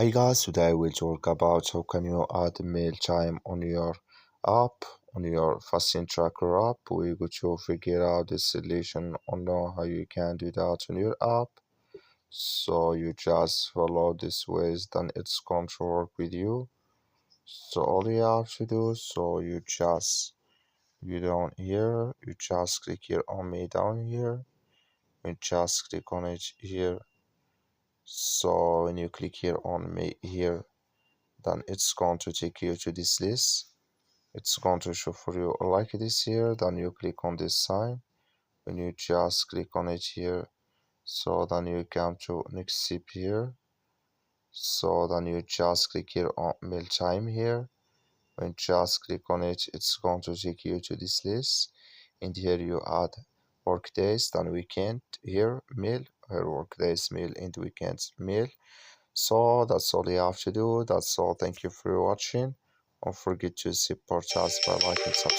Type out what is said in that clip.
Hi guys, today we'll talk about how can you add mail time on your app, on your Fasting Tracker app. We're going to figure out the solution on how you can do that on your app. So you just follow this ways, then it's going to work with you. So all you have to do, you down here, you just click here on me down here, you just click on it here. So when you click here on me here, then it's going to take you to this list. It's going to show for you like this here. Then you click on this sign. When you just click on it here, so then you come to next step here. So then you just click here on mail time here. When you just click on it, it's going to take you to this list. And here you add work days, then weekend here mail, here work days mail, and weekends mail. So that's all you have to do. That's all. Thank you for watching. Don't forget to support us by liking and subscribe.